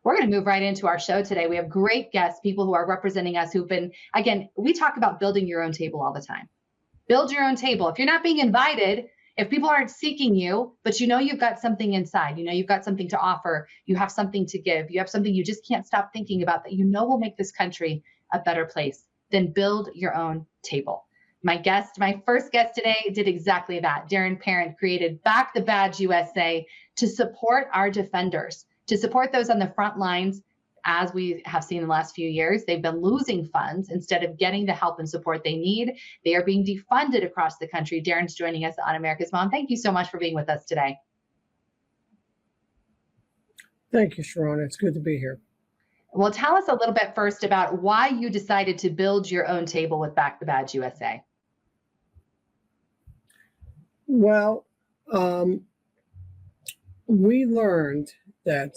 We're going to move right into our show today. We have great guests, people who are representing us who've been, again, we talk about building your own table all the time. Build your own table. If you're not being invited, if people aren't seeking you, but you know you've got something inside, you know you've got something to offer, you have something to give, you have something you just can't stop thinking about that you know will make this country a better place, then build your own table. My first guest today did exactly that. Darrin Parrent created Back the Badge USA to support our defenders, to support those on the front lines. As we have seen in the last few years, they've been losing funds instead of getting the help and support they need. They are being defunded across the country. Darrin's joining us on America's Mom. Thank you so much for being with us today. Thank you, Sherronna. It's good to be here. Well, tell us a little bit first about why you decided to build your own table with Back the Badge USA. Well, we learned that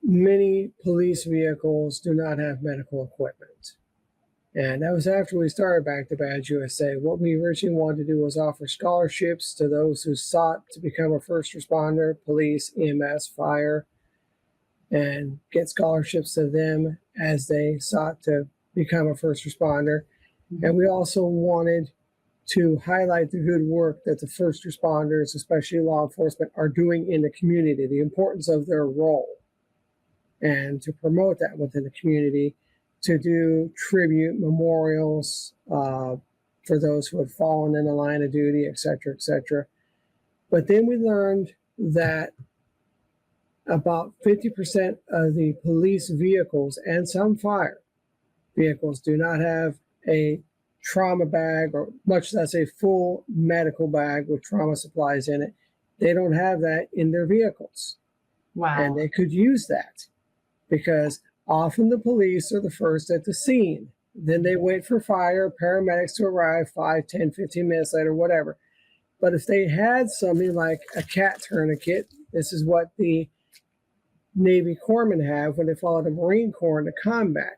many police vehicles do not have medical equipment. And that was after we started Back the Badge USA. What we originally wanted to do was offer scholarships to those who sought to become a first responder, police, EMS, fire, and get scholarships to them as they sought to become a first responder. And we also wanted to highlight the good work that the first responders, especially law enforcement, are doing in the community, the importance of their role, and to promote that within the community, to do tribute memorials for those who had fallen in the line of duty, et cetera, et cetera. But then we learned that about 50% of the police vehicles and some fire vehicles do not have a trauma bag, or much less a full medical bag with trauma supplies in it. They don't have that in their vehicles. Wow. And they could use that because often the police are the first at the scene. Then they wait for fire, paramedics to arrive 5, 10, 15 minutes later, whatever. But if they had something like a cat tourniquet, this is what the Navy corpsmen have when they follow the Marine Corps into combat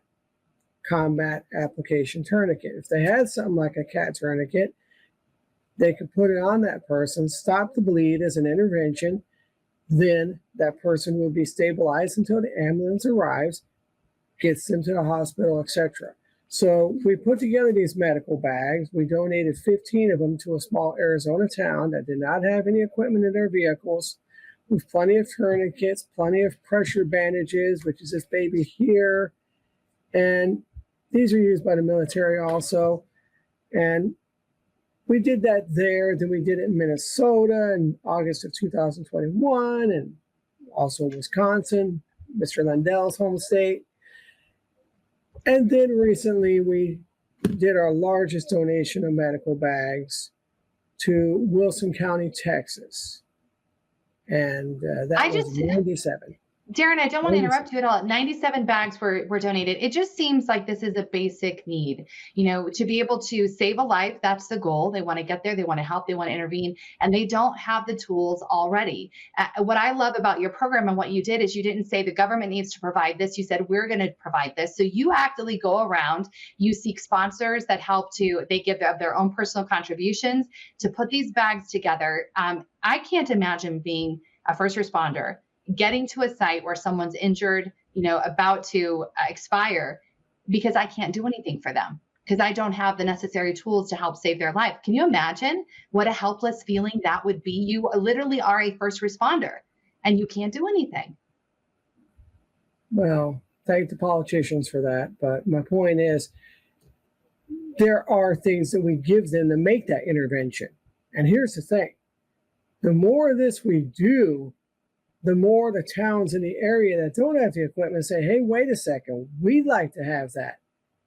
application tourniquet. If they had something like a cat tourniquet, they could put it on that person, stop the bleed as an intervention, then that person will be stabilized until the ambulance arrives, gets them to the hospital, etc. So we put together these medical bags. We donated 15 of them to a small Arizona town that did not have any equipment in their vehicles, with plenty of tourniquets, plenty of pressure bandages, which is this baby here. And these are used by the military also. And we did that there. Then we did it in Minnesota in August of 2021, and also Wisconsin, Mr. Lindell's home state. And then recently we did our largest donation of medical bags to Wilson County, Texas. And that was 97. Darrin, I don't want to interrupt you at all. 97 bags were donated. It just seems like this is a basic need, to be able to save a life. That's the goal. They want to get there. They want to help. They want to intervene, and they don't have the tools already. What I love about your program and what you did is you didn't say the government needs to provide this. You said, we're going to provide this. So you actively go around, you seek sponsors that help they give their own personal contributions to put these bags together. I can't imagine being a first responder, getting to a site where someone's injured, about to expire, because I can't do anything for them because I don't have the necessary tools to help save their life. Can you imagine what a helpless feeling that would be? You literally are a first responder and you can't do anything. Well, thank the politicians for that. But my point is, there are things that we give them to make that intervention. And here's the thing. The more of this we do, the more the towns in the area that don't have the equipment say, hey, wait a second, we'd like to have that.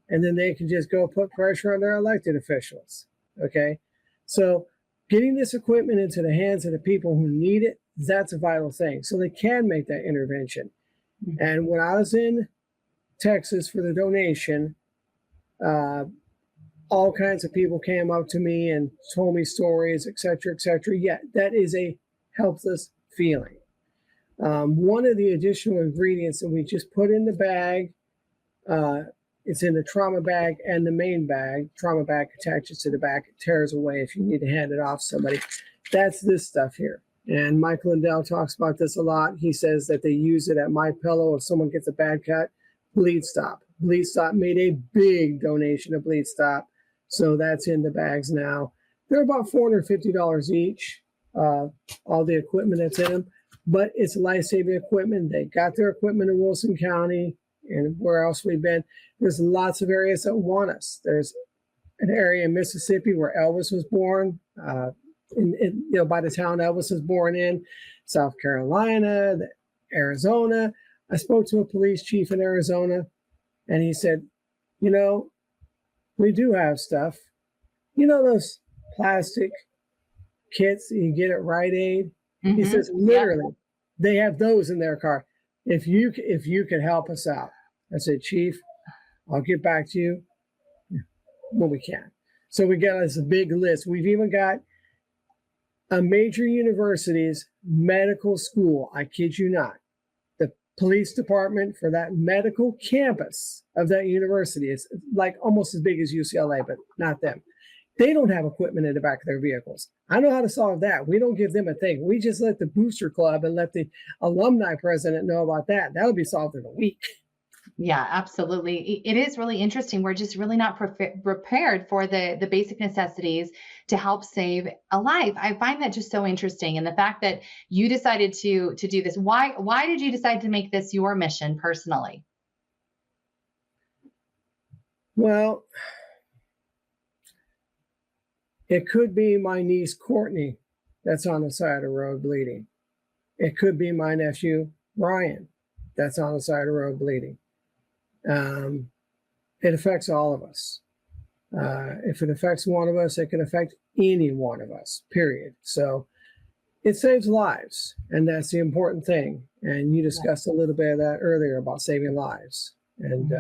And then they can just go put pressure on their elected officials, okay? So getting this equipment into the hands of the people who need it, that's a vital thing. So they can make that intervention. And when I was in Texas for the donation, all kinds of people came up to me and told me stories, et cetera, et cetera. Yeah, that is a helpless feeling. One of the additional ingredients that we just put in the bag, it's in the trauma bag and the main bag. Trauma bag attaches to the back. It tears away if you need to hand it off to somebody. That's this stuff here. And Mike Lindell talks about this a lot. He says that they use it at My Pillow if someone gets a bad cut. Bleed Stop. Bleed Stop made a big donation to Bleed Stop, so that's in the bags now. They're about $450 each, all the equipment that's in them, but it's life-saving equipment. They got their equipment in Wilson County and where else we've been. There's lots of areas that want us. There's an area in Mississippi where Elvis was born, by the town Elvis was born in, South Carolina, Arizona. I spoke to a police chief in Arizona, and he said, we do have stuff. Those plastic kits that you get at Rite Aid? Mm-hmm. He says, literally, they have those in their car. If you could help us out. I said, Chief, I'll get back to you when we can. So we got this big list. We've even got a major university's medical school. I kid you not. The police department for that medical campus of that university is like almost as big as UCLA, but not them. They don't have equipment in the back of their vehicles. I know how to solve that. We don't give them a thing. We just let the booster club and let the alumni president know about that. That'll be solved in a week. Yeah, absolutely. It is really interesting. We're just really not prepared for the basic necessities to help save a life. I find that just so interesting. And the fact that you decided to do this, why did you decide to make this your mission personally? Well, it could be my niece, Courtney, that's on the side of the road bleeding. It could be my nephew, Ryan, that's on the side of the road bleeding. It affects all of us. If it affects one of us, it can affect any one of us, period. So it saves lives, and that's the important thing. And you discussed a little bit of that earlier about saving lives. And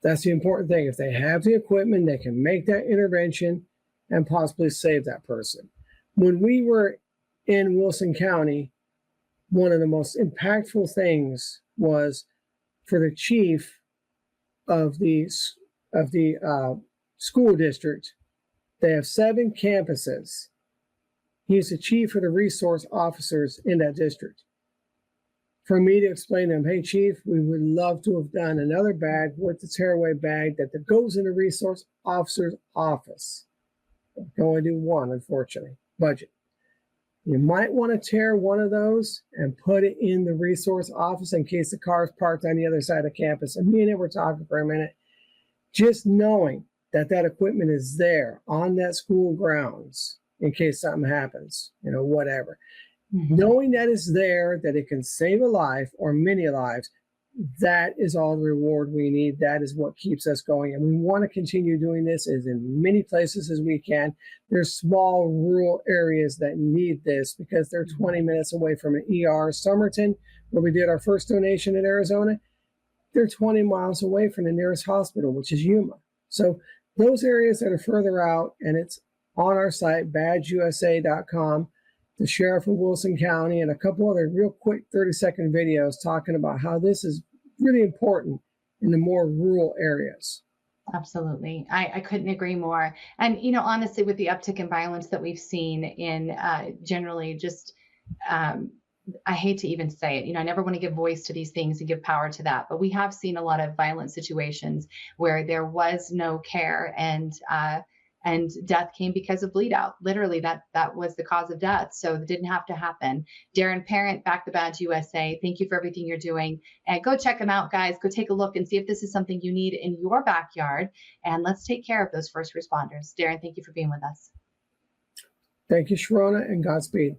that's the important thing. If they have the equipment, they can make that intervention and possibly save that person. When we were in Wilson County, one of the most impactful things was for the chief of the school district. They have 7 campuses. He's the chief of the resource officers in that district. For me to explain to him, hey, Chief, we would love to have done another bag with the tearaway bag that goes in the resource officer's office. We can only do one, unfortunately, budget. You might want to tear one of those and put it in the resource office in case the car is parked on the other side of campus. And me and him were talking for a minute. Just knowing that equipment is there on that school grounds in case something happens, whatever. Mm-hmm. Knowing that it's there, that it can save a life or many lives, that is all the reward we need. That is what keeps us going. And we want to continue doing this as in many places as we can. There's small rural areas that need this because they're 20 minutes away from an ER. Somerton, where we did our first donation in Arizona, they're 20 miles away from the nearest hospital, which is Yuma. So those areas that are further out, and it's on our site, badgeusa.com, the sheriff of Wilson County, and a couple other real quick 30-second videos talking about how this is really important in the more rural areas. Absolutely. I couldn't agree more. And, honestly, with the uptick in violence that we've seen in generally just, I hate to even say it, I never want to give voice to these things and give power to that, but we have seen a lot of violent situations where there was no care and death came because of bleed out. Literally, that was the cause of death. So it didn't have to happen. Darrin, Parrent, Back the Badge USA, thank you for everything you're doing. And go check them out, guys. Go take a look and see if this is something you need in your backyard. And let's take care of those first responders. Darrin, thank you for being with us. Thank you, Sherronna, and Godspeed.